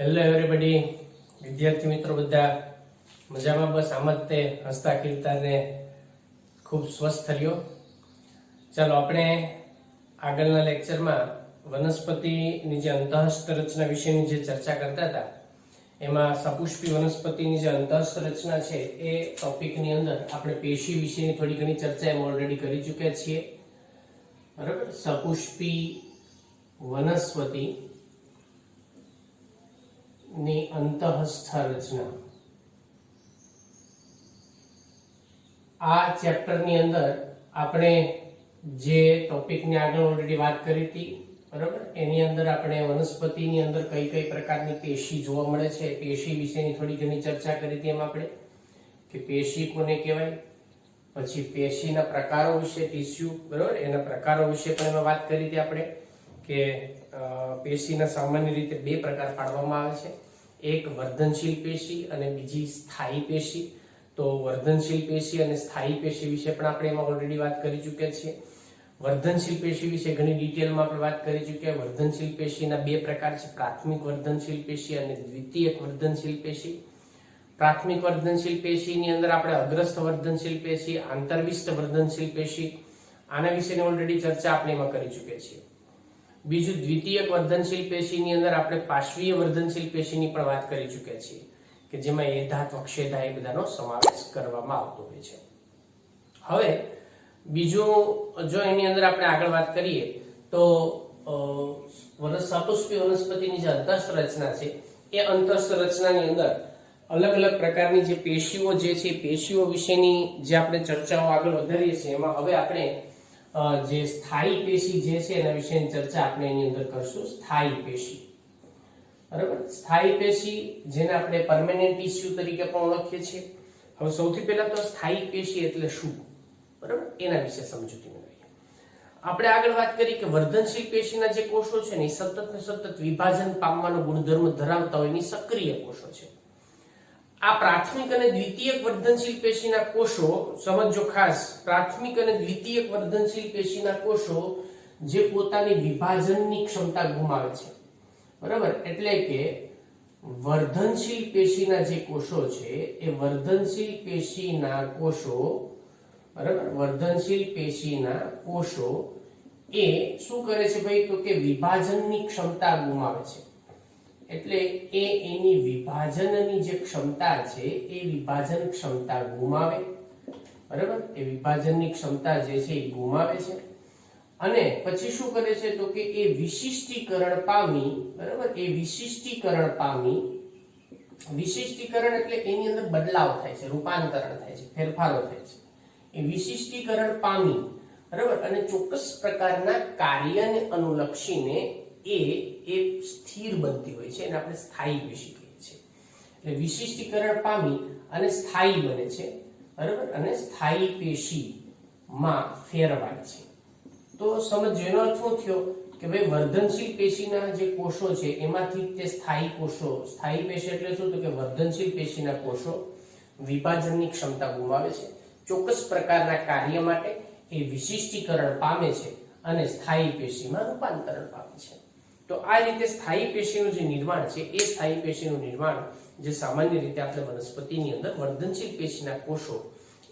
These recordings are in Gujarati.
હેલો એવરીબડી, વિદ્યાર્થી મિત્રો બધા મજામાં? બસ આમ જ તે હસતા ખેલતા ને ખૂબ સ્વસ્થ રહ્યો. ચાલો આપણે આગળના લેક્ચરમાં વનસ્પતિની જે અંતઃસ્થ રચના વિશેની જે ચર્ચા કરતા હતા એમાં સપુષ્પી વનસ્પતિની જે અંતઃસ્થ રચના છે એ ટોપિકની અંદર આપણે પેશી વિશેની થોડી ઘણી ચર્ચા એમ ઓલરેડી કરી ચૂક્યા છીએ. બરાબર, સપુષ્પી વનસ્પતિ ની અંતઃસ્થ રચના આ ચેપ્ટરની અંદર આપણે જે ટોપિકની આગળ ઓલરેડી વાત કરી હતી, બરાબર, એની અંદર આપણે વનસ્પતિની અંદર કઈ કઈ પ્રકારની પેશી જોવા મળે છે પેશી વિશેની થોડી ઘણી ચર્ચા કરી હતી. એમાં આપણે કે પેશી કોને કહેવાય, પછી પેશીના પ્રકારો વિશે, ટીસ્યુ, બરાબર, એના પ્રકારો વિશે પણ એમાં વાત કરી હતી આપણે કે પેશીના સામાન્ય રીતે બે પ્રકાર પાડવામાં આવે છે, એક વર્ધનશીલ પેશી અને બીજી સ્થાયી પેશી. તો વર્ધનશીલ પેશી અને સ્થાયી પેશી વિશે પણ આપણે એમાં ઓલરેડી વાત કરી ચૂક્યા છીએ. વર્ધનશીલ પેશી વિશે ઘણી ડિટેલમાં આપણે વાત કરી ચૂક્યા. વર્ધનશીલ પેશીના બે પ્રકાર છે, પ્રાથમિક વર્ધનશીલ પેશી અને દ્વિતીયક વર્ધનશીલ પેશી. પ્રાથમિક વર્ધનશીલ પેશીની અંદર આપણે અગ્રસ્થ વર્ધનશીલ પેશી, આંતરવિષ્ટ વર્ધનશીલ પેશી, આના વિશેની ઓલરેડી ચર્ચા આપણે એમાં કરી ચૂક્યા છીએ. બીજું દ્વિતીયક વર્ધનશીલ પેશીની અંદર આપણે પાર્શ્વીય વર્ધનશીલ પેશીની પણ વાત કરી ચૂક્યા છીએ કે જેમાં એધાત, અક્ષેધા એ બધાનો સમાવેશ કરવામાં આવતો હોય છે. હવે બીજું જો એની અંદર આપણે આગળ વાત કરીએ તો સપુષ્પી વનસ્પતિની જે અંતઃસ્થ રચના છે એ અંતઃસ્થ રચનાની અંદર અલગ અલગ પ્રકારની જે પેશીઓ જે છે પેશીઓ વિશેની જે આપણે ચર્ચાઓ આગળ વધારીએ છીએ એમાં હવે આપણે જે સ્થાયી પેશી જે છે એના વિશેની ચર્ચા આપણે એની અંદર કરશું. સ્થાયી પેશી, બરાબર, સ્થાયી પેશી જેને આપણે પરમેનન્ટ ટિશ્યુ તરીકે પણ ઓળખીએ છીએ. હવે સૌથી પહેલા તો સ્થાયી પેશી એટલે શું, બરાબર, એના વિશે સમજૂતી મેળવીએ. આપણે આગળ વાત કરી કે વર્ધનશીલ પેશીના જે કોષો છે ને એ સતત ને સતત વિભાજન પામવાનો ગુણધર્મ ધરાવતા હોય એની સક્રિય કોષો છે. આ પ્રાથમિક અને દ્વિતીયક વર્ધનશીલ પેશીના કોષો, સમજો ખાસ, પ્રાથમિક અને દ્વિતીયક વર્ધનશીલ પેશીના કોષો જે પોતાની વિભાજનની ક્ષમતા ગુમાવે છે, બરાબર, એટલે કે વર્ધનશીલ પેશીના જે કોષો છે એ વર્ધનશીલ પેશીના કોષો, બરાબર, વર્ધનશીલ પેશીના કોષો એ શું કરે છે ભાઈ, તો કે વિભાજનની ક્ષમતા ગુમાવે છે. એટલે એ એની વિભાજનની જે ક્ષમતા છે એ વિભાજન ક્ષમતા ગુમાવે, બરાબર, એ વિભાજનની ક્ષમતા જે છે એ ગુમાવે છે અને પછી શું કરે છે તો કે એ વિશિષ્ટીકરણ પામી, બરાબર, એ વિશિષ્ટીકરણ પામી, વિશિષ્ટીકરણ એટલે એની અંદર બદલાવ થાય છે, રૂપાંતરણ થાય છે, ફેરફારો થાય છે. એ વિશિષ્ટીકરણ પામી, બરાબર, અને ચોક્કસ પ્રકારના કાર્યને અનુલક્ષીને એ સ્થિર બનતી હોય છે એને આપણે સ્થાયી પેશી કહીએ છીએ. એટલે વિશિષ્ટીકરણ પામી અને સ્થાયી બને છે, બરાબર, અને સ્થાયી પેશીમાં ફેરવાય છે. તો સમજો એનો અર્થ શું થયો કે ભાઈ વર્ધનશીલ પેશીના જે કોષો છે એમાંથી તે સ્થાયી કોષો, સ્થાયી પેશી એટલે શું, તો કે વર્ધનશીલ પેશીના કોષો વિભાજનની ક્ષમતા ગુમાવે છે, ચોક્કસ પ્રકારના કાર્ય માટે એ વિશિષ્ટીકરણ પામે છે અને સ્થાયી પેશીમાં રૂપાંતરણ પામે છે. તો આ રીતે સ્થાયી પેશીનું જે નિર્માણ છે એ સ્થાયી પેશીનું નિર્માણ જે સામાન્ય રીતે આપણે વનસ્પતિની અંદર વર્ધનશીલ પેશીના કોષો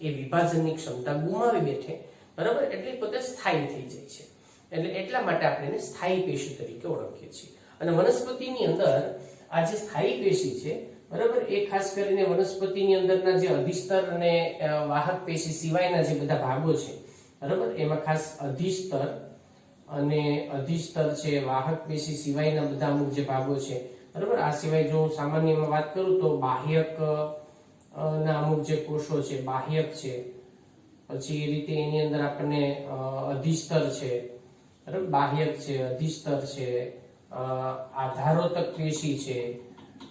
એ વિભાજનની ક્ષમતા ગુમાવી બેઠે, બરાબર, એટલે પોતે સ્થાયી થઈ જાય છે. એટલે એટલા માટે આપણે એને સ્થાયી પેશી તરીકે ઓળખીએ છીએ. અને વનસ્પતિની અંદર આ જે સ્થાયી પેશી છે, બરાબર, એ ખાસ કરીને વનસ્પતિની અંદરના જે અધિસ્તર અને વાહક પેશી સિવાયના જે બધા ભાગો છે, બરાબર, એમાં ખાસ અધિસ્તર અને અધિસ્તર છે, વાહક પેશી સિવાયના બધા અમુક જે ભાગો છે, બરાબર, આ સિવાય જો સામાન્યમાં વાત કરું તો બાહ્યક ના અમુક જે કોષો છે, બાહ્યક છે, પછી એ રીતે એની અંદર આપણને અધિસ્તર છે, બરાબર, બાહ્યક છે, અધિસ્તર છે, આધારોતક પેશી છે.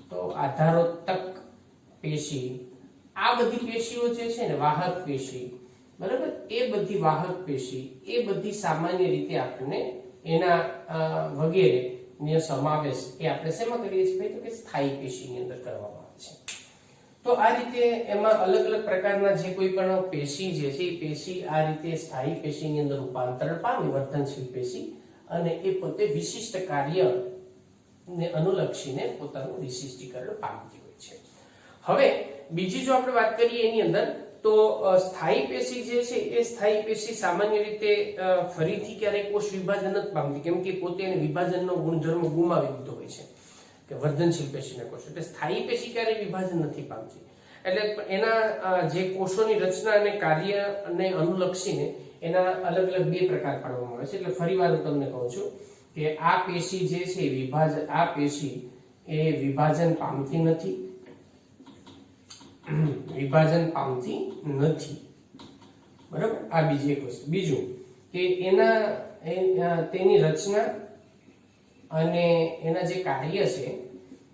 તો આધારોતક પેશી, આ બધી પેશીઓ જે છે ને વાહક પેશી, બરાબર, એ બધી વાહક પેશી એ બધી સામાન્ય રીતે આપણને એના વગેરે નો સમાવેશ એ આપણે શેમાં કરીએ છીએ તો કે સ્થાયી પેશીની અંદર કરવામાં આવે છે. તો આ રીતે એમાં અલગ અલગ પ્રકારના જે કોઈ પણ પેશી જે છે એ પેશી આ રીતે સ્થાયી પેશીની અંદર રૂપાંતરણ પામી વર્ધનશીલ પેશી અને એ પોતે વિશિષ્ટ કાર્ય ને અનુલક્ષીને પોતાનું વિશિષ્ટીકરણ પામતી હોય છે. હવે બીજી જો આપણે વાત કરીએ એની અંદર તો સ્થાયી પેશી જે છે એ સ્થાયી પેશી સામાન્ય રીતે ફરીથી ક્યારેય કોષ વિભાજન નથી પામતી, કેમ કે પોતે એને વિભાજનનો ગુણધર્મ ગુમાવી દીધો હોય છે કે વર્ધનશીલ પેશીના કોષ. એટલે સ્થાયી પેશી ક્યારેય વિભાજન નથી પામતી. એટલે એના જે કોષોની રચના અને કાર્યને અનુલક્ષીને એના અલગ અલગ બે પ્રકાર પાડવામાં આવે છે. એટલે ફરીવાર હું તમને કહું છું કે આ પેશી જે છે આ પેશી એ વિભાજન પામતી નથી, વિભાજન પામતી નથી, બરાબર. આ બીજી એક વસ્તુ. બીજું કે તેની રચના અને એના જે કાર્ય છે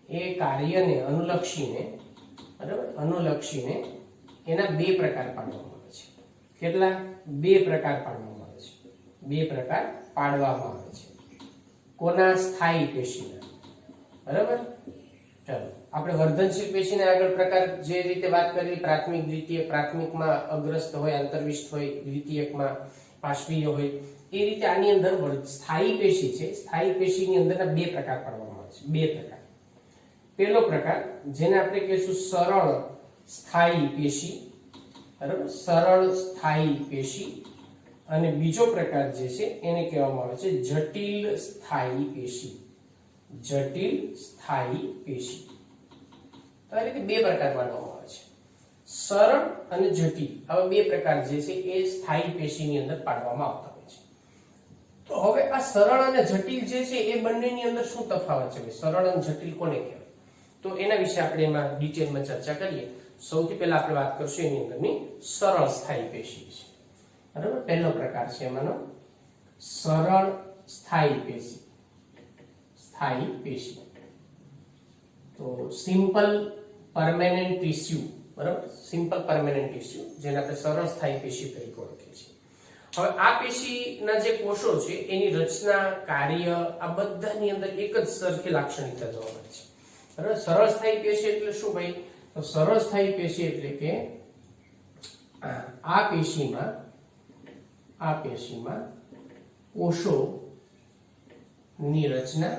એ કાર્યને અનુલક્ષીને, બરાબર, અનુલક્ષીને એના બે પ્રકાર પાડવામાં આવે છે. કેટલા? બે પ્રકાર પાડવામાં આવે છે. બે પ્રકાર પાડવામાં આવે છે. કોના? સ્થાયી પેશીના, બરાબર. ચાલો આપણે વર્ધનશીલ પેશીના આગળ પ્રકાર જે રીતે વાત કરી, પ્રાથમિક, દ્વિતીય. પ્રાથમિકમાં અગ્રસ્ત હોય, અંતર્વિષ્ટ હોય, દ્વિતીયકમાં પાર્શ્વીય હોય, એ રીતે આની અંદર સ્થાયી પેશી છે. સ્થાયી પેશીની અંદરના બે પ્રકાર પાડવામાં આવે છે. બે પ્રકાર. પહેલો પ્રકાર જેને આપણે કહીશું સરળ સ્થાયી પેશી, બરાબર, સરળ સ્થાયી પેશી. અને બીજો પ્રકાર જે છે એને કહેવામાં આવે છે જટિલ સ્થાયી પેશી. જટિલ સ્થાયી પેશી. તો આ રીતે બે પ્રકાર પાડવામાં આવે છે, સરળ અને જટિલ. આવા બે પ્રકાર જે છે એ સ્થાયી પેશીની અંદર પાડવામાં આવતા હોય છે. તો હવે આ સરળ અને જટિલ જે છે એ બંનેની અંદર શું તફાવત છે? સરળ અને જટિલ કોને કહેવાય? તો એના વિશે આપણે એમાં ડિટેલમાં ચર્ચા કરીએ. સૌથી પહેલા આપણે વાત કરશું એની અંદરની સરળ સ્થાયી પેશી વિશે, બરાબર. પહેલો પ્રકાર છે એમાંનો સરળ સ્થાયી પેશી. સ્થાયી પેશી તો સિમ્પલ પરમેનન્ટ ટિશ્યુ, બરાબર. સિમ્પલ પરમેનન્ટ ટિશ્યુ જેને આપણે સરળ સ્થાયી પેશી તરીકે ઓળખીએ છીએ. હવે આ પેશીના જે કોષો છે એની રચના, કાર્ય આ બધાની અંદર એક જ સરખી લાક્ષણિકતા જોવા મળે છે, બરાબર. સરળ સ્થાયી પેશી એટલે શું ભાઈ? તો સરળ સ્થાયી પેશી એટલે કે આ પેશીમાં કોષો ની રચના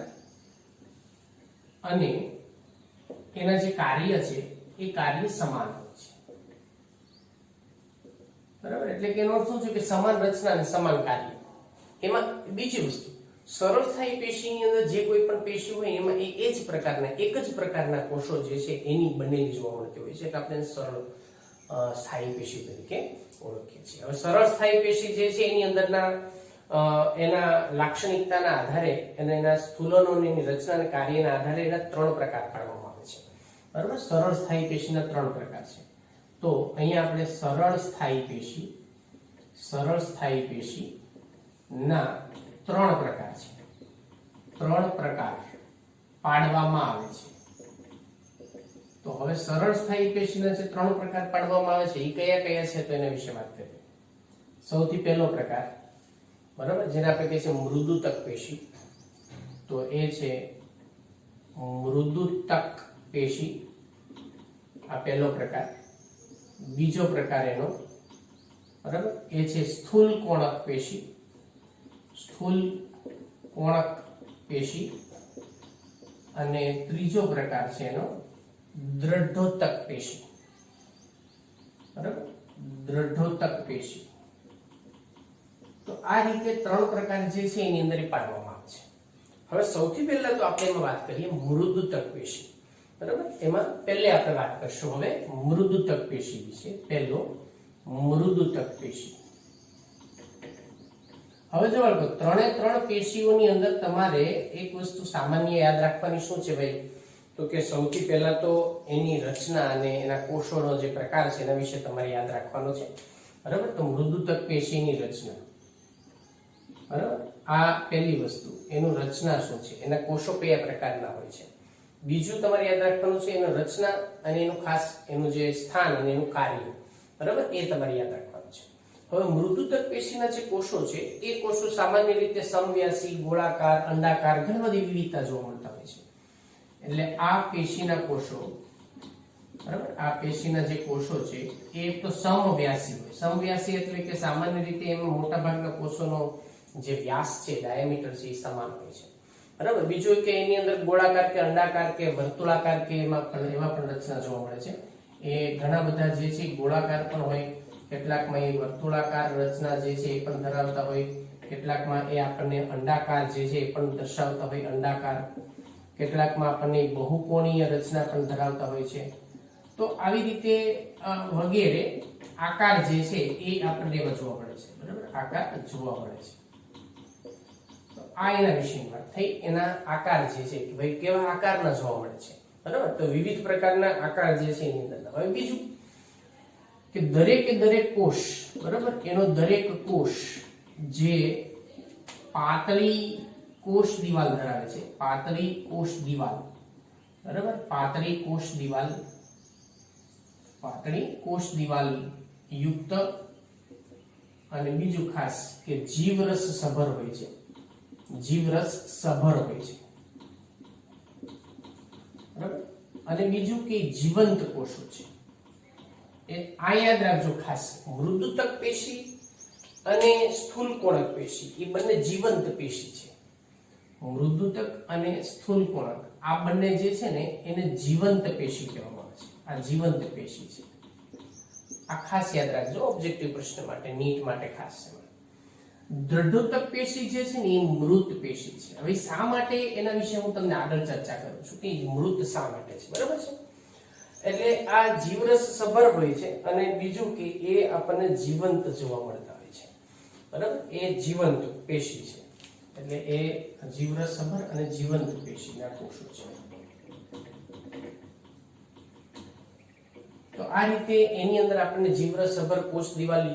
અને એના જે કાર્ય છે એ કાર્ય સમાન હોય છે, બરાબર. એટલે કે એનો અર્થ શું છે કે સમાન રચના અને સમાન કાર્ય. એમાં બીજી વસ્તુ, સરળ સ્થાયી પેશીની અંદર જે કોઈ પણ પેશી હોય એમાં એક જ પ્રકારના કોષો જે છે એની બનેલી જોવા મળતી હોય છે. એટલે આપણે સરળ સ્થાયી પેશી તરીકે ઓળખીએ છીએ. હવે સરળ સ્થાયી પેશી જે છે એની અંદરના એના લાક્ષણિકતાના આધારે અને એના સ્થૂલનોની રચના અને કાર્યના આધારે એના ત્રણ પ્રકાર પાડવામાં આવે છે, બરાબર. સરળ સ્થાયી પેશીના ત્રણ પ્રકાર છે. તો અહીંયા આપણે સરળ સ્થાયી પેશી ના ત્રણ પ્રકાર છે. ત્રણ પ્રકાર પાડવામાં આવે છે. તો હવે સરળ સ્થાયી પેશીના જે ત્રણ પ્રકાર પાડવામાં આવે છે એ કયા કયા છે તો એના વિશે વાત કરીએ. સૌથી પહેલો પ્રકાર, બરાબર, જેને આપણે કહીએ છીએ મૃદુતક પેશી. તો એ છે મૃદુતક પેશી, આ પહેલો પ્રકાર. બીજો પ્રકાર એનો, બરાબર, એ છે સ્થૂલ કોણક પેશી. સ્થૂલ કોણક પેશી. અને ત્રીજો પ્રકાર છે એનો દ્રઢોતક પેશી, બરાબર, દ્રઢોતક પેશી. તો આ રીતે ત્રણ પ્રકાર જે છે એની અંદર પાડવામાં આવે છે. હવે સૌથી પહેલા તો આપણે એમાં વાત કરીએ મૃદુતક પેશી, બરાબર. એમાં પહેલે આપણે વાત કરશું હવે મૃદુતક પેશી વિશે. પહેલો મૃદુતક પેશી. હવે જો ત્રણે ત્રણ પેશીઓની અંદર તમારે એક વસ્તુ સામાન્ય યાદ રાખવાની શું છે ભાઈ? તો કે સૌથી પહેલા તો એની રચના અને એના કોષોનો જે પ્રકાર છે એના વિશે તમારે યાદ રાખવાનો છે, બરાબર. તો મૃદુતક પેશીની રચના, બરાબર, આ પહેલી વસ્તુ. એનું રચના શું છે, એના કોષો કયા પ્રકારના હોય છે. બીજું તમારે યાદ રાખવાનું છે એનું રચના અને એનું ખાસ એનું જે સ્થાન અને એનું કાર્ય, બરાબર, એ તમારે યાદ રાખવાનું છે. હવે મૃદુતક પેશીના જે કોષો છે એ કોષો સામાન્ય રીતે સમવ્યાસી, ગોળાકાર, અંડાકાર, ઘણી બધી વિવિધતા જોવા મળતા હોય છે. એટલે આ પેશીના કોષો, બરાબર, આ પેશીના જે કોષો છે એ તો સમવ્યાસી હોય. સમવ્યાસી એટલે કે સામાન્ય રીતે એમાં મોટા ભાગના કોષોનો જે વ્યાસ છે, ડાયામીટર છે એ સમાન હોય છે, બરાબર. બીજું કે એની અંદર ગોળાકાર કે અંડાકાર કે વર્તુળાકાર કે એમાં પણ રચના જોવા મળે છે. એ ઘણા બધા જે છે ગોળાકાર પણ હોય, કેટલાકમાં એ વર્તુળાકાર રચના જે છે એ પણ ધરાવતા હોય, કેટલાકમાં એ આપણને અંડાકાર જે છે એ પણ દર્શાવતા હોય, અંડાકાર. કેટલાકમાં આપણને બહુકોણીય રચના પણ ધરાવતા હોય છે. તો આવી રીતે વગેરે આકાર જે છે એ આપણને જોવા મળે છે. બરાબર, આકાર જોવા મળે છે. તો આ એના વિશેની વાત થઈ. એના આકાર જે છે કે ભાઈ કેવા આકારના જોવા મળે છે. બરાબર, તો વિવિધ પ્રકારના આકાર જે છે એની અંદર. હવે બીજું કે દરેક કોષ, બરાબર, એનો દરેક કોષ જે પાતળી કોષ દિવાલ ધરાવે છે, પાતળી કોષ દિવાલ, બરાબર, પાતળી કોષ દિવાલ યુક્ત, અને બીજું ખાસ કે જીવરસ સભર હોય છે, જીવરસ સભર હોય છે, બરાબર. અને બીજું કે જીવંત કોષો છે. એ આ યાદ રાખજો ખાસ, મૃદુતક પેશી અને સ્થૂલકોણક પેશી એ બંને જીવંત પેશી છે. મૃદુતક અને સ્થૂલકોણક આ બંને જે છે ને એને જીવંત પેશી કહેવામાં આવે છે. આ જીવંત પેશી છે. આ ખાસ યાદ રાખજો ઓબ્જેક્ટિવ પ્રશ્ન માટે, નીટ માટે ખાસ છે. દ્રઢોતક પેશી જે છે ને એ મૃત પેશી છે. હવે શા માટે એના વિશે હું તમને આગળ ચર્ચા કરું છું કે મૃત શા માટે છે. બરાબર છે. એટલે આ જીવરસ સભર હોય છે અને બીજું કે એ આપણને જીવંત જોવા મળતા હોય છે. બરાબર, એ જીવંત પેશી છે. એટલે એ જીવરસ સભર અને જીવંત પેશીના કોષો છે. તો આ રીતે એની અંદર આપણને જીવરસ સભર કોષ દિવાલ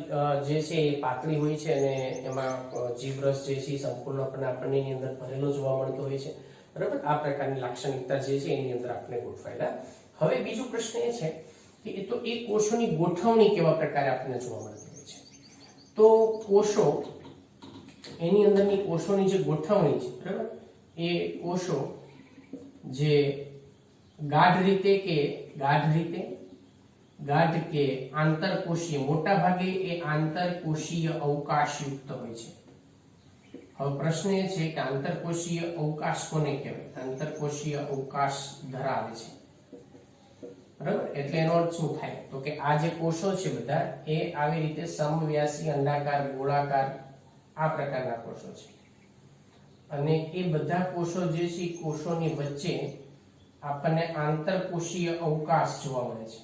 જે છે એ પાતળી હોય છે અને એમાં જીવરસ જે છે સંપૂર્ણપણે આપણને એની અંદર ભરેલો જોવા મળતો હોય છે. બરાબર, આ પ્રકારની લાક્ષણિકતા જે છે એની અંદર આપણે ગોઠવાયેલા. હવે બીજો પ્રશ્ન એ છે કે એ તો એ કોષોની ગોઠવણી કેવા પ્રકારે આપણને જોવા મળતી હોય છે. તો કોષો, એની અંદરની કોષોની જે ગોઠવણી છે, બરાબર, એ કોષો જે ગાઢ કે આંતરકોષીય, મોટા ભાગે એ આંતરકોષીય અવકાશયુક્ત હોય છે. હવે પ્રશ્ન એ છે કે આંતરકોષીય અવકાશ કોને કહેવાય? આંતરકોષીય અવકાશ ધરાવે છે. બરાબર, એટલે એનો અર્થ શું થાય? તો કે આ જે કોષો છે બધા એ આવી રીતે સમવ્યાસી, અંડાકાર, ગોળાકાર આ પ્રકારના કોષો છે. અને એ બધા કોષો જે છે કોષોની વચ્ચે આપણને આંતરકોષીય અવકાશ જોવા મળે છે.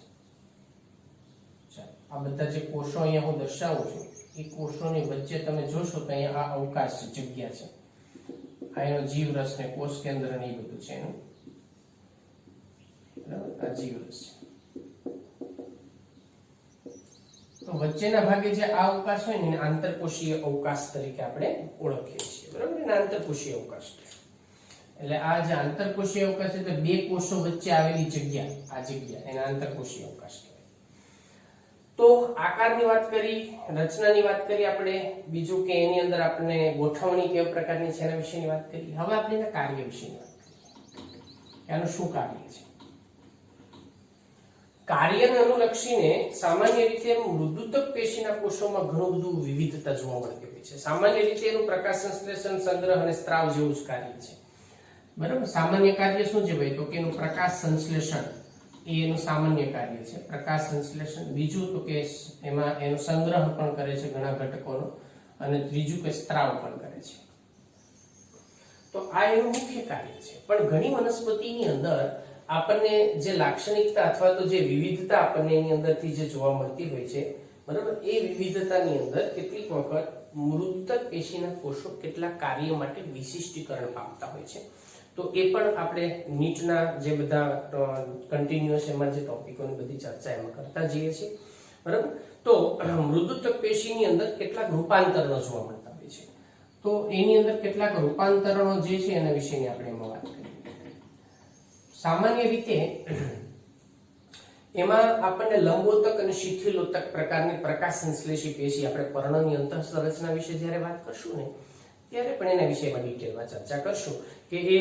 આ બધા જે કોષો અહીંયા હું દર્શાવું છું એ કોષોની વચ્ચે તમે જોશો તો અહીંયા આ અવકાશ છે, જગ્યા છે. આ એનો જીવરસ ને કોષ કેન્દ્ર ને એ બધું છે એનું. બરાબર, આ જીવરસ છે. તો વચ્ચેના ભાગે જે આ અવકાશ હોય ને એને આંતરકોષીય અવકાશ તરીકે આપણે ઓળખીએ છીએ. બરાબર, એને આંતરકોષીય અવકાશ. એટલે આ જે આંતરકોષીય અવકાશ છે તો બે કોષો વચ્ચે આવેલી જગ્યા, આ જગ્યા એને આંતરકોષીય અવકાશ કહેવાય. તો આકારની વાત કરી, રચનાની વાત કરી આપણે, બીજું કે એની અંદર આપણે ગોઠવણી કેવા પ્રકારની છે એના વિશેની વાત કરી. હવે આપણે એના કાર્ય વિશેની વાત કરીએ. એનું શું કાર્ય છે? કાર્યને અનુલક્ષીને સામાન્ય રીતે મૃદુતક પેશીના કોષોમાં ઘણું બધું વિવિધતા જોવા મળતી હોય છે. સામાન્ય રીતે એનું પ્રકાશ સંશ્લેષણ, સંગ્રહ અને સ્ત્રાવ જેવું જ કાર્ય છે. બરાબર, સામાન્ય કાર્ય શું છે ભાઈ? તો કે એનું પ્રકાશ સંશ્લેષણ એ એનું સામાન્ય કાર્ય છે, પ્રકાશ સંશ્લેષણ. બીજું તો કે એમાં એનો સંગ્રહ પણ કરે છે ઘણા ઘટકોનો, અને ત્રીજું કે સ્ત્રાવ પણ કરે છે. તો આ એનું મુખ્ય કાર્ય છે. પણ ઘણી વનસ્પતિની અંદર આપણને જે લાક્ષણિકતા અથવા તો જે વિવિધતા આપણને એની અંદરથી જે જોવા મળતી હોય છે, બરાબર, એ વિવિધતાની અંદર કેટલીક વખત મૃતક પેશીના કોષો કેટલાક કાર્ય માટે વિશિષ્ટીકરણ પામતા હોય છે. તો એ પણ આપણે નીટના જે બધા કન્ટિન્યુઅસ એમાં જે ટોપિકોની બધી ચર્ચા એમાં કરતા જઈએ છીએ. બરાબર, તો મૃદુતક પેશીની અંદર કેટલાક રૂપાંતરણો જોવા મળતા હોય છે. તો એની અંદર કેટલાક રૂપાંતરણો જે છે એના વિશેની આપણે એમાં વાત કરીએ. સામાન્ય રીતે એમાં આપણને લંબોતક અને શિથિલોતક પ્રકારની પ્રકાશ સંશ્લેષી પેશી, આપણે પર્ણની અંતઃસંરચના વિશે જ્યારે વાત કરશું ને ત્યારે પણ એના વિશેમાં ડિટેલમાં ચર્ચા કરશું કે એ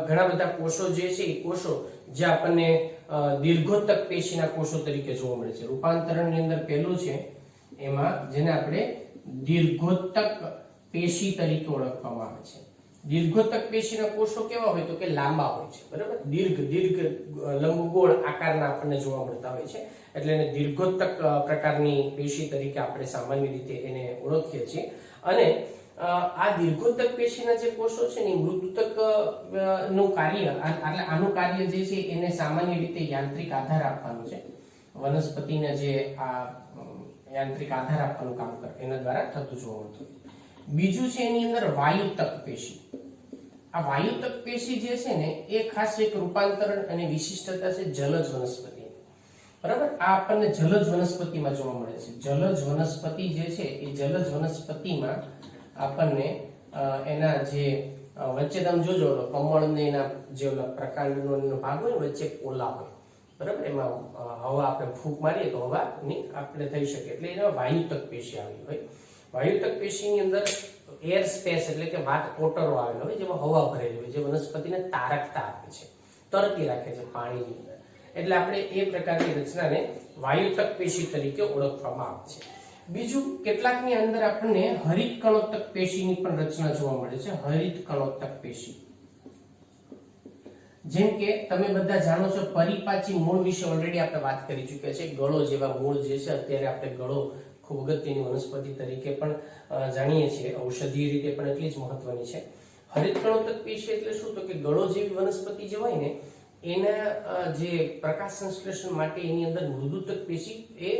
ઘણા બધા કોષો જે છે એ કોષો જે આપણને દીર્ઘોતક પેશીના કોષો તરીકે જોવા મળે છે. રૂપાંતરણની અંદર પહેલું છે એમાં જેને આપણે દીર્ઘોતક પેશી તરીકે ઓળખવામાં આવે છે. દીર્ઘોત્તક પેશીના કોષો કેવા હોય તો કે લાંબા હોય છે, બરાબર, દીર્ઘ લંબગોળ આકારના આપણને જોવા મળતા હોય છે, એટલે એને દીર્ઘોત્તક પ્રકારની પેશી તરીકે આપણે સામાન્ય રીતે એને ઓળખીએ છીએ. અને આ દીર્ઘોત્તક પેશીના જે કોષો છે ને મૃદુતક નું કાર્ય, એટલે આનું કાર્ય જે છે એને સામાન્ય રીતે યાંત્રિક આધાર આપવાનું છે, વનસ્પતિને જે આ યાંત્રિક આધાર આપવાનું કામ કરે એના દ્વારા થતું જોવા મળતું. બીજું છે એની અંદર વાયુતક પેશી. આ વાયુતક પેશી જે છે ને એ ખાસ એક રૂપાંતરણ અને વિશિષ્ટતા છે જલજ વનસ્પતિ, બરાબર. આ આપણને જલજ વનસ્પતિમાં જોવા મળે છે. જલજ વનસ્પતિ જે છે એ જલજ વનસ્પતિમાં આપણને એના જે વચ્ચે તમે જોજો કમળ ને એના જે પ્રકાંડનો ભાગ હોય વચ્ચે પોલા હોય, બરાબર, એમાં હવા આપણે ફૂંક મારીએ તો હવાની આપણે થઈ શકે, એટલે એના વાયુતક પેશી આવી હોય. વાયુતક પેશીની અંદર એર સ્પેસ એટલે કે વાત કોટરો આવેલા હોય જેમાં હવા ભરેલી હોય, જે વનસ્પતિને તારકતા આપે છે, તરતી રાખે છે પાણીની અંદર, એટલે આપણે એ પ્રકારની રચનાને વાયુતક પેશી તરીકે ઓળખવામાં આવે છે. બીજું, કેટલાકની અંદર આપણને હરિત કણોત્તક પેશીની પણ રચના જોવા મળે છે. હરિત કણોત્તક પેશી, જેમ કે તમે બધા જાણો છો પરિપાચી મૂળ વિશે ઓલરેડી આપણે વાત કરી ચૂક્યા છે. ગળો જેવા મૂળ જે છે, અત્યારે આપણે ગળો ખૂબ અગત્યની વનસ્પતિ તરીકે પણ જાણીએ છીએ, ઔષધીય રીતે પણ એટલી જ મહત્વની છે. હરિત કણોત્તક પેશી એટલે શું, તો કે ગળો જેવી વનસ્પતિ જે હોય ને એના જે પ્રકાશ સંશ્લેષણ માટે એની અંદર મૃદુતક પેશી એ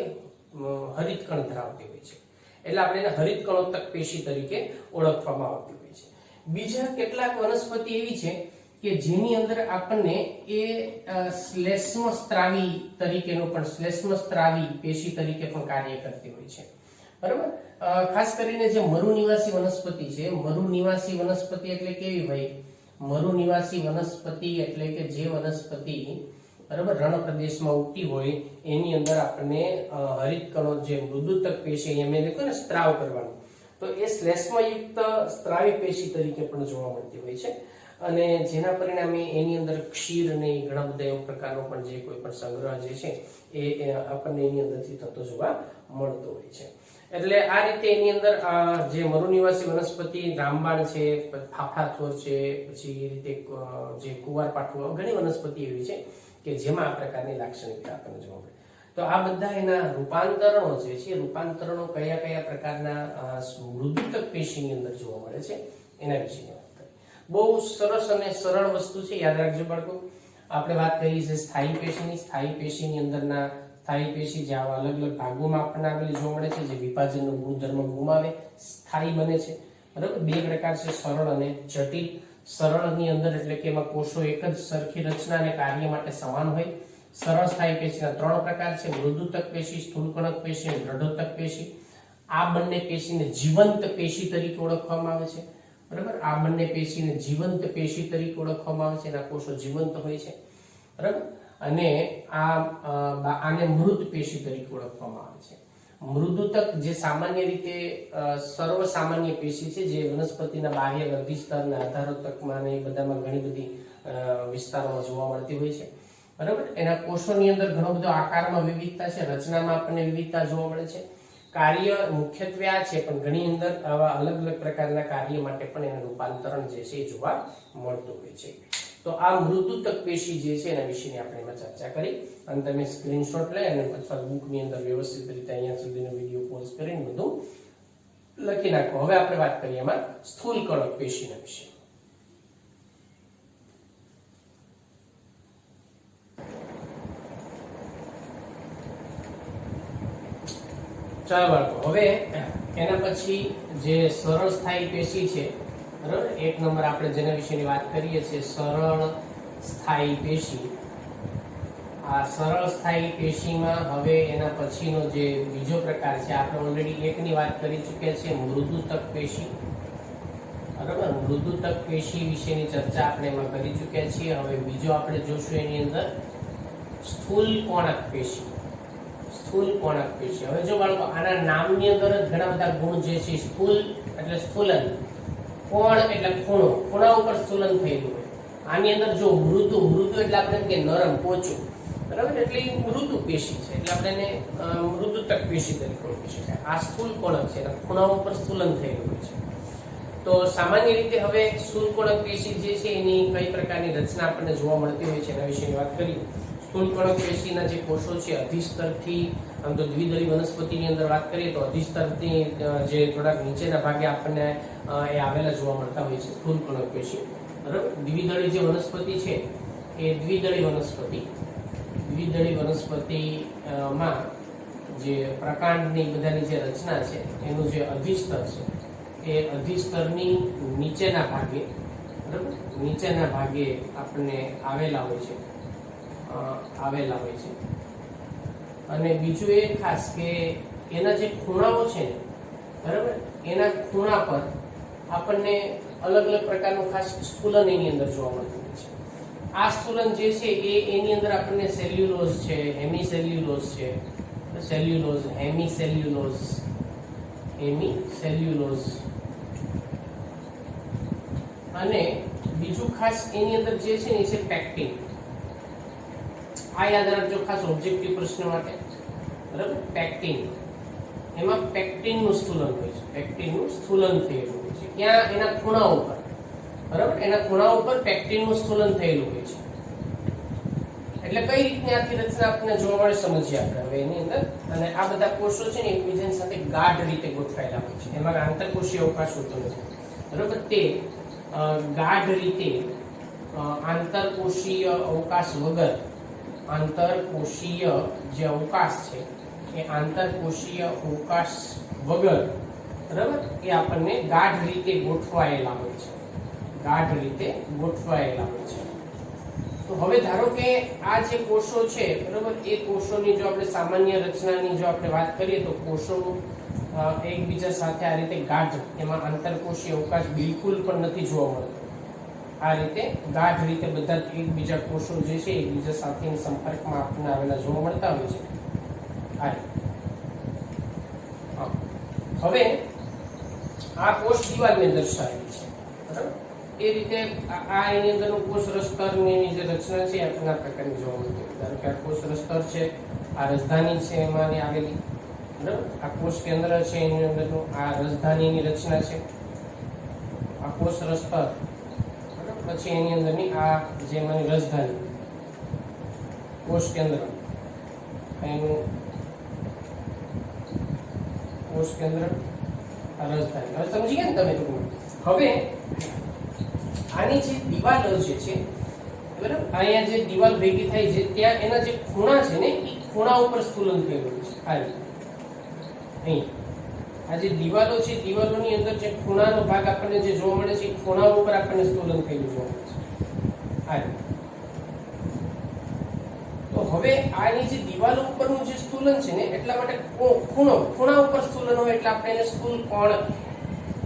હરિત કણ ધરાવતી હોય છે, એટલે આપણે એને હરિત કણોત્તક પેશી તરીકે ઓળખવામાં આવતી હોય છે. બીજા કેટલાક વનસ્પતિ એવી છે કે જેની અંદર આપણને એ શ્લેષ્મસ્ત્રાવી તરીકેનો પણ શ્લેષ્મસ્ત્રાવી પેશી તરીકે પણ કાર્ય કરતી હોય છે, બરાબર. ખાસ કરીને જે મરુનિવાસી વનસ્પતિ છે, મરુનિવાસી વનસ્પતિ એટલે કેવી ભાઈ? મરુનિવાસી વનસ્પતિ એટલે કે જે વનસ્પતિ, બરાબર, રણ પ્રદેશમાં ઉગતી હોય એની અંદર આપણને હરિત કણો જે મૃદુતક પેશી એમ એને કહે ને સ્ત્રાવ કરવાનું, તો એ શ્લેષ્મયુક્ત સ્ત્રાવી પેશી તરીકે પણ જોવા મળતી હોય છે. અને જેના પરિણામે એની અંદર ક્ષીર અને ઘણા બધા એવા પ્રકારનો પણ જે કોઈ પણ સંગ્રહ જે છે એ આપણને એની અંદરથી થતો જોવા મળતો હોય છે. એટલે આ રીતે એની અંદર જે મરુનિવાસી વનસ્પતિ રામબાણ છે, ફાફડાથોર છે, પછી એ રીતે જે કુવારપાઠું, ઘણી વનસ્પતિ એવી છે કે જેમાં આ પ્રકારની લાક્ષણિકતા આપણને જોવા મળે. તો આ બધા એના રૂપાંતરણો જે છે, રૂપાંતરણો કયા કયા પ્રકારના મૃદુતક પેશીની અંદર જોવા મળે છે એના વિશે બહુ સરસ અને સરળ વસ્તુ છે, યાદ રાખજો બાળકો. આપણે વાત કરી છે સ્થાયી પેશીની. સ્થાયી પેશીની અંદરના સ્થાયી પેશી જે આવા અલગ અલગ ભાગોમાં આપણને આવેલી જોવા મળે છે, જે વિભાજનનો ગુણધર્મ ગુમાવે સ્થાયી બને છે, બરાબર. બે પ્રકાર છે, સરળ અને જટિલ. સરળની અંદર એટલે કે એમાં કોષો એક જ સરખી રચના અને કાર્ય માટે સમાન હોય. સરળ સ્થાયી પેશીના 3 પ્રકાર છે, મૃદુતક પેશી, સ્થૂલકણક પેશી અને દ્રઢોતક પેશી. આ બંને પેશીને જીવંત પેશી તરીકે ઓળખવામાં આવે છે, બરાબર. આ બંને પેશીને જીવંત પેશી તરીકે ઓળખવામાં આવે છે, એના કોષો જીવંત હોય છે, બરાબર. અને આને મૃત પેશી તરીકે ઓળખવામાં આવે છે. મૃદુતક જે સામાન્ય રીતે સર્વ સામાન્ય પેશી છે, જે વનસ્પતિના બાહ્ય વર્ધી સ્તરના આધારોતકમાં અને એ બધામાં ઘણી બધી વિસ્તારોમાં જોવા મળતી હોય છે, બરાબર. એના કોષોની અંદર ઘણો બધો આકારમાં વિવિધતા છે, રચનામાં આપણને વિવિધતા જોવા મળે છે. કાર્ય મુખ્યત્વે આ છે, પણ ઘણી અંદર આવા અલગ અલગ પ્રકારના કાર્ય માટે પણ એનું રૂપાંતરણ જે છે એ જોવા મળતું હોય છે. તો આ મૃદુતક પેશી જે છે એના વિશેની આપણે એમાં ચર્ચા કરી, અને તમે સ્ક્રીનશોટ લઈ અને અથવા બુકની અંદર વ્યવસ્થિત રીતે અહીંયા સુધીનો વિડીયો પોઝ કરીને બધું લખી નાખો. હવે આપણે વાત કરીએ એમાં સ્થૂલકણક પેશીના વિશે. ચાલો બાળકો, હવે એના પછી જે સરળ સ્થાયી પેશી છે, બરાબર, 1 નંબર આપણે જેના વિશેની વાત કરીએ છીએ સરળ સ્થાયી પેશી. આ સરળ સ્થાયી પેશીમાં હવે એના પછીનો જે બીજો પ્રકાર છે, આપણે ઓલરેડી એકની વાત કરી ચૂક્યા છીએ, મૃદુતક પેશી, બરાબર. મૃદુતક પેશી વિશેની ચર્ચા આપણે એમાં કરી ચૂક્યા છીએ. હવે બીજો આપણે જોશું એની અંદર સ્થૂલકોણક પેશી. સ્થૂલકોણક પેશી. હવે જો બાળકો આના નામની અંદર જ ઘણા બધા ગુણ જે છે, સ્થૂલ એટલે સ્થૂલન, કોણ એટલે ખૂણો, ખૂણા ઉપર સ્થૂલન થયેલું હોય. આની અંદર જો મૃદુ, મૃદુ એટલે આપણે કે નરમ, પોચું, બરાબર, એટલે મૃદુ પેશી છે, એટલે આપણે એને મૃદુતક પેશી તરીકે ઓળખી શકાય. આ સ્થૂલકોણક છે, ખૂણા ઉપર સ્થૂલન થયેલું હોય છે. તો સામાન્ય રીતે હવે સ્થૂલકોણક પેશી જે છે એની કઈ પ્રકારની રચના આપણને જોવા મળતી હોય છે એના વિશેની વાત કરીએ. સ્થૂલકોણક પેશીના જે કોષો છે અધિસ્તરથી, આમ તો દ્વિદળી વનસ્પતિની અંદર વાત કરીએ તો અધિસ્તરથી જે થોડાક નીચેના ભાગે આપણને એ આવેલા જોવા મળતા હોય છે સ્થૂલકોણક પેશી. બરાબર. દ્વિદળી જે વનસ્પતિ છે એ દ્વિદળી વનસ્પતિમાં જે પ્રકાંડની બધાની જે રચના છે એનું જે અધિસ્તર છે એ અધિસ્તરની નીચેના ભાગે, બરાબર, નીચેના ભાગે આપણને આવેલા હોય છે. અને બીજું એ ખાસ કે એના જે ખૂણાઓ છે ને, બરાબર, એના ખૂણા પર આપણને અલગ અલગ પ્રકારનું ખાસ સ્થૂલન એની અંદર જોવા મળતું હોય છે. આ સ્થૂલન જે છે એની અંદર આપણને સેલ્યુલોઝ છે, હેમિસેલ્યુલોઝ છે, હેમિસેલ્યુલોઝ અને બીજું ખાસ એની અંદર જે છે ને એ છે પેક્ટિન. આ યાદ રાખજો ખાસ ઓબ્જેક્ટિવ પ્રશ્ન માટે. બરાબર. પેક્ટિન, એમાં પેક્ટિનનું સ્થૂલન હોય છે. પેક્ટિનનું સ્થૂલન થયેલું હોય છે. ક્યાં? એના ખૂણા ઉપર. બરાબર. એના ખૂણા ઉપર પેક્ટિનનું સ્થૂલન થયેલું હોય છે. એટલે કઈ રીતની આખી રચના આપણને જોવા મળે સમજીએ આપણે હવે એની અંદર. અને આ બધા કોષો છે ને એકબીજાની સાથે ગાઢ રીતે ગોઠવાયેલા હોય છે. એમાં આંતરકોષીય અવકાશ હોતો નથી. બરાબર. તે ગાઢ રીતે આંતરકોષીય અવકાશ વગર, આંતરકોષીય જે અવકાશ છે એ આંતરકોષીય અવકાશ વગર, બરાબર, એ આપણને ગાઢ રીતે ગોઠવાયેલા હોય છે. તો હવે ધારો કે આ જે કોષો છે, બરાબર, એ કોષોની જો આપણે સામાન્ય રચનાની જો આપણે વાત કરીએ તો કોષો એકબીજા સાથે આ રીતે ગાઢ, એમાં આંતરકોષીય અવકાશ બિલકુલ પણ નથી જોવા મળતો. આ રીતે ગાઢ રીતે બધા એકબીજા કોષો જે છે એકબીજા સાથેના સંપર્કમાં આપણને આવેલા જોવા મળતા હોય છે. હવે આ કોષ દિવાલને દર્શાવેલી છે. બરાબર. એ રીતે આ એની અંદરનું કોષ રસતરની જે રચના છે આ પ્રકારની જોવા મળતી હોય. ધારો કે આ કોષ રસતર છે, આ રાજધાની છે એમાંની આવેલી. બરાબર. આ કોષ કેન્દ્ર છે એની અંદરનું આ રાજધાનીની રચના છે. આ કોષ રસતર, પછી એની અંદરની આ જે માની રાજધાની, કોષ કેન્દ્ર, એનું કોષ કેન્દ્ર, આ રાજધાની. હવે સમજી ગયા ને તમે ટૂંકમાં? હવે આની જે દિવાલો જે છે, બરાબર, અહીંયા જે દિવાલ ભેગી થાય છે ત્યાં એના જે ખૂણા છે ને એ ખૂણા ઉપર સ્થૂલન થયેલું છે. આ રીતે અહીં આ જે દિવાલો છે, દિવાલોની અંદર જે ખૂણાનો ભાગ આપણને જે જોવા મળે છે, ખૂણા ઉપર આપણને સ્થૂલન થયેલું જોવા મળે છે. આ તો હવે આની જે દિવાલો ઉપરનું જે સ્થૂલન છે ને, એટલા માટે ખૂણા ઉપર સ્થૂલન હોય એટલે આપણે એને સ્થૂલ કોણ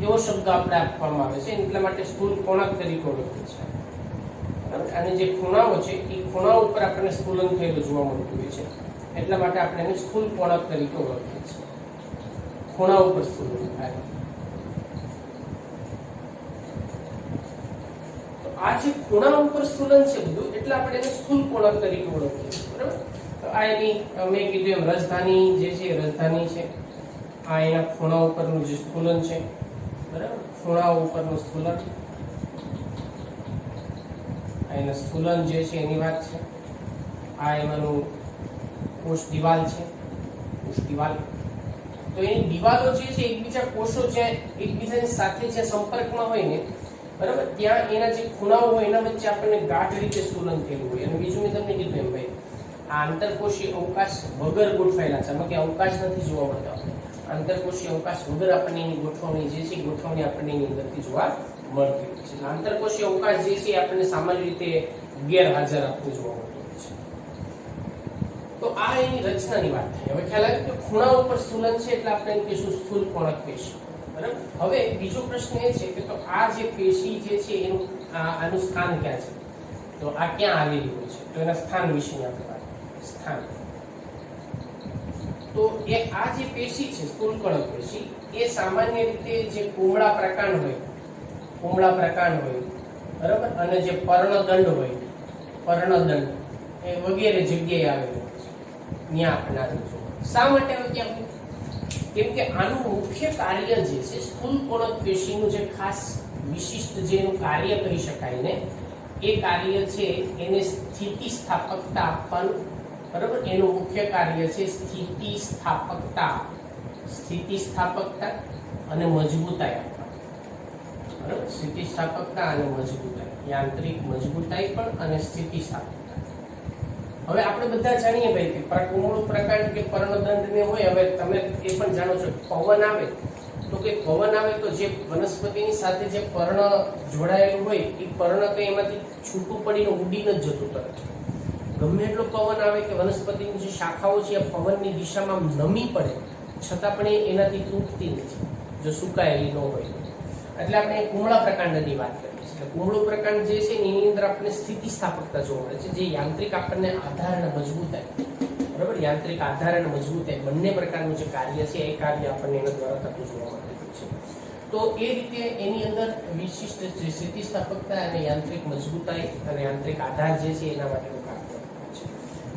એવો શબ્દ આપણે આપવામાં આવે છે. એટલા માટે સ્થૂલ કોણક તરીકે ઓળખીએ છીએ. અને જે ખૂણાઓ છે એ ખૂણા ઉપર આપણને સ્થૂલન થયેલું જોવા મળતું હોય છે. એટલા માટે આપણે એને સ્થૂલ કોણક તરીકે ઓળખીએ છીએ. ખૂણા ઉપર સ્થૂલન થાય. તો આ જે ખૂણા ઉપર સ્થૂલન છે બધું, એટલે આપણે એને સ્થૂલ કોણક તરીકે ઓળખીએ છીએ. બરાબર. તો આ એની મેં કીધું એમ રાજધાની જે છે રાજધાની છે. આ એના ખૂણા ઉપરનું જે સ્થૂલન છે, બરાબર, ખૂણા ઉપરનું સ્થૂલન, આ એના સ્થૂલન જે છે એની વાત છે. આ એમાંનું કોષ દિવાલ છે, કોષ દિવાલ. તો એની દિવાલો જે છે એકબીજા કોષો જ્યાં એકબીજાની સાથે જે સંપર્કમાં હોય ને, બરાબર, ત્યાં એના જે ખૂણાઓ હોય એના વચ્ચે આપણને ગાઢ રીતે સ્થૂલન થયેલું હોય. અને બીજું મેં તમને કીધું એમ ભાઈ, આ આંતરકોષીય અવકાશ વગર ગોઠવાયેલા છે. આમાં કે અવકાશ નથી જોવા મળતા. આંતરકોષીય અવકાશ વગર આપણને એની ગોઠવણી જે છે ગોઠવણી આપણને એની અંદરથી જોવા મળતી હોય છે. આંતરકોષીય અવકાશ જે છે આપણને સામાન્ય રીતે ગેરહાજર આપતું જોવા મળતું હોય છે. તો આ એની રચનાની વાત થઈ. હવે ખ્યાલ આવે કે ખૂણા ઉપર સ્થૂલન છે એટલે આપણે એમ કહીશું સ્થૂલ કોણક પેશી. બરાબર. હવે બીજો પ્રશ્ન એ છે કે તો આ જે પેશી જે છે એનું આનું સ્થાન ક્યાં છે? તો આ ક્યાં આવેલી હોય છે? તો એના સ્થાન વિશેની આપણે વાત કરીએ. સ્થાન. તો એ આ જે પેશી છે સ્થૂલકોણક પેશી, એ સામાન્ય રીતે જે કુમળા પ્રકાંડ હોય, બરાબર, અને જે પર્ણદંડ હોય, પર્ણદંડ એ વગેરે જગ્યાએ આવેલું હોય છે. ત્યાં આપણે આવેલું છે. શા માટે આવે ત્યાં? કેમ કે આનું મુખ્ય કાર્ય જે છે સ્થૂલકોણક પેશીનું જે ખાસ વિશિષ્ટ જે એનું કાર્ય કરી શકાય ને એ કાર્ય છે એને સ્થિતિસ્થાપકતા આપવાનું, બરાબર. એનું મુખ્ય કાર્ય છે સ્થિતિસ્થાપકતા અને મજબૂતાઈ આપવાનું, બરાબર. સ્થિતિસ્થાપકતા અને મજબૂતાઈ, યાંત્રિક મજબૂતાઈ પણ અને સ્થિતિસ્થાપકતા. હવે આપણે બધા જાણીએ ભાઈ કે કુમળો પ્રકાર કે પર્ણદંડ ને હોય. હવે તમે એ પણ જાણો છો પવન આવે તો કે પવન આવે તો જે વનસ્પતિની સાથે જે પર્ણ જોડાયેલું હોય એ પર્ણ તો એમાંથી છૂટું પડીને ઉડીને જ જતું તરત. ગમે એટલો પવન આવે કે વનસ્પતિની જે શાખાઓ છે એ પવનની દિશામાં નમી પડે છતાં પણ એનાથી તૂટતી નથી જો સુકાયેલી ન હોય. એટલે આપણે કુમળા પ્રકાંડની વાત કરીએ છીએ. કુમળો પ્રકાંડ જે છે એની અંદર આપણને સ્થિતિસ્થાપકતા જોવા મળે છે, જે યાંત્રિક આપણને આધાર અને મજબૂતાઈ, બરાબર. યાંત્રિક આધાર અને મજબૂતાઈ બંને પ્રકારનું જે કાર્ય છે એ કાર્ય આપણને એના દ્વારા થતું જોવા મળતું છે. તો એ રીતે એની અંદર વિશિષ્ટ જે સ્થિતિસ્થાપકતા અને યાંત્રિક મજબૂતાઈ અને યાંત્રિક આધાર જે છે એના માટેનું કાર્ય છે,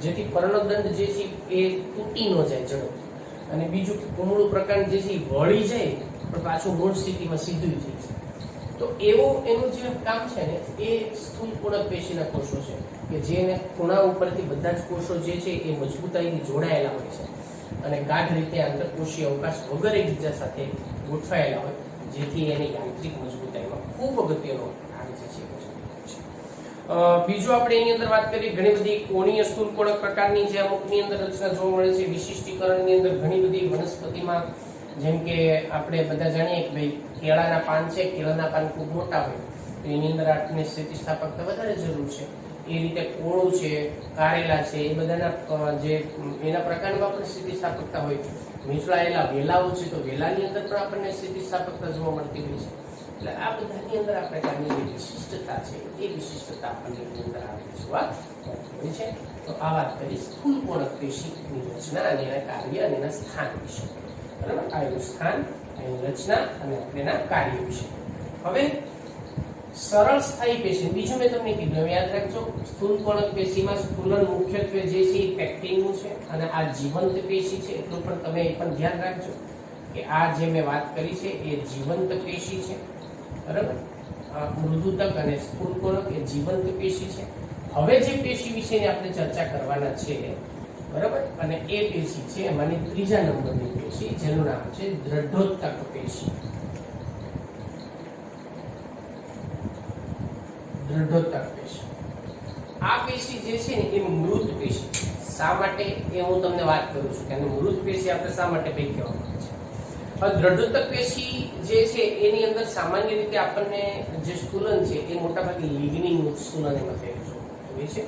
જેથી પર્ણદંડ જે છે એ તૂટી ન જાય ઝડપથી. અને બીજું કુમળું પ્રકાંડ જે છે એ વળી જાય પણ પાછું મૂળ સ્થિતિમાં સીધું થઈ જાય. તો એવું એનું જે કામ છે ને એ સ્થૂલકોણક પેશીના કોષો છે કે જેને ખૂણા ઉપરથી બધા જ કોષો જે છે એ મજબૂતાઈથી જોડાયેલા હોય છે અને ગાઢ રીતે આંતરકોષીય અવકાશ વગર એકબીજા સાથે ગોઠવાયેલા હોય, જેથી એની યાંત્રિક મજબૂતાઈમાં ખૂબ અગત્યનો ભાગ જે છે. બીજું આપણે એની અંદર વાત કરીએ, ઘણી બધી કોણીય સ્થૂલકોણક પ્રકારની જે અમુકની અંદર રચના જોવા મળે છે. વિશિષ્ટીકરણની અંદર ઘણી બધી વનસ્પતિમાં, જેમ કે આપણે બધા જાણીએ કે ભાઈ કેળાના પાન છે, કેળાના પાન ખૂબ મોટા હોય તો એની અંદર આપણને સ્થિતિસ્થાપકતા વધારે જરૂર છે. એ રીતે કોળું છે, કારેલા છે, એ બધાના જે એના પ્રકારમાં પણ સ્થિતિસ્થાપકતા હોય. મીઠલાયેલા વેલાઓ છે તો વેલાની અંદર પણ આપણને સ્થિતિસ્થાપકતા જોવા મળતી હોય છે. એટલે આ બધાની અંદર આ પ્રકારની જે વિશિષ્ટતા છે એ વિશિષ્ટતા આપણને એની અંદર આપણે જોવા મળતી છે. તો આ વાત કરી સ્થૂલકોણક પેશીની રચના અને એના કાર્ય અને એના સ્થાન વિશે, બરાબર. આ એનું સ્થાન, એની રચના અને એના કાર્ય વિશે. હવે સરળ સ્થાયી પેશી, બીજું મેં તમને કીધું, યાદ રાખજો, સ્થૂલકોણક પેશીમાં સ્થૂલન મુખ્યત્વે જે છે એ પેક્ટિનનું છે અને આ જીવંત પેશી છે. એટલું પણ તમે એ પણ ધ્યાન રાખજો કે આ જે મેં વાત કરી છે એ જીવંત પેશી છે, બરાબર. મૃદુતક અને સ્થૂલકોણક એ જીવંત પેશી છે. હવે જે પેશી વિશેની આપણે ચર્ચા કરવાના છે, બરાબર, અને એ પેશી છે એમાંની ત્રીજા નંબરની પેશી, જેનું નામ છે દ્રઢોત્તક પેશી. દ્રઢોત્તક પેશી, આ પેશી જે છે ને એ મૃત પેશી. શા માટે એ હું તમને વાત કરું છું કે મૃત પેશી આપણે શા માટે કઈ કહેવામાં આવે છે. દ્રઢોત્તક પેશી જે છે એની અંદર સામાન્ય રીતે આપણને જે સ્થૂલન છે એ મોટાભાગે લિગ્નિન સ્થૂલન એમાં થયેલું હોય છે.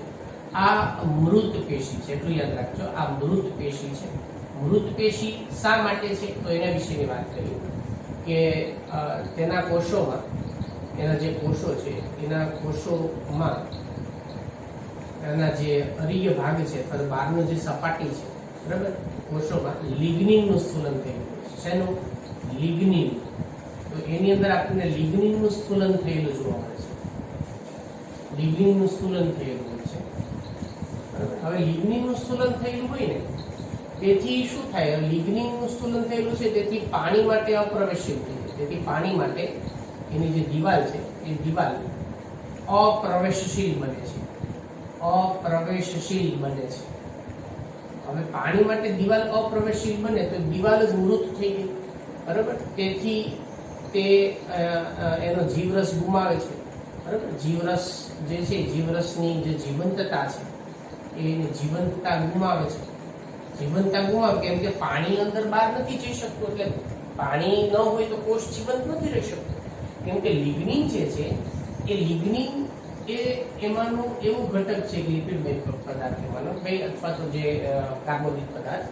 આ મૃત પેશી છે, એટલું યાદ રાખજો, આ મૃત પેશી છે. મૃત પેશી શા માટે છે તો એના વિશેની વાત કરીએ કે તેના કોષોમાં, એના જે કોષો છે એના કોષોમાં એના જે અરીય ભાગ છે અથવા બહારનો જે સપાટી છે, બરાબર, કોષોમાં લિગ્નિનનું સ્થૂલન થયેલું છે. શેનું? લિગ્નિન. તો એની અંદર આપણને લિગ્નિનનું સ્થૂલન થયેલું જોવા મળે છે. લિગ્નિનનું સ્થૂલન થયેલું હોય છે. હવે લિગ્નિનનું સ્થૂલન થયેલું હોય ને તેથી શું થાય? લિગ્નિનનું સ્થૂલન થયેલું છે તેથી પાણી માટે અપ્રવેશીલ થઈ જાય. તેથી પાણી માટે એની જે દિવાલ છે એ દિવાલ અપ્રવેશશીલ બને છે. અપ્રવેશશીલ બને છે. હવે પાણી માટે દિવાલ અપ્રવેશશીલ બને તો દિવાલ જ મૃત થઈ ગઈ, બરાબર. તેથી તે એનો જીવરસ ગુમાવે છે, બરાબર. જીવરસ જે છે, જીવરસની જે જીવંતતા છે એની જીવંતતા ગુમાવે છે. જીવંતતા ગુમાવે કેમ કે પાણી અંદર બહાર નથી જઈ શકતું. એટલે પાણી ન હોય તો કોષ જીવંત નથી રહી શકતો. કેમ કે લિગ્નિન જે છે એ લિગ્નિન એ એમાંનું એવું ઘટક છે, લિપિડ પદાર્થ એમાંનો અથવા તો જે કાર્બોદિત પદાર્થ,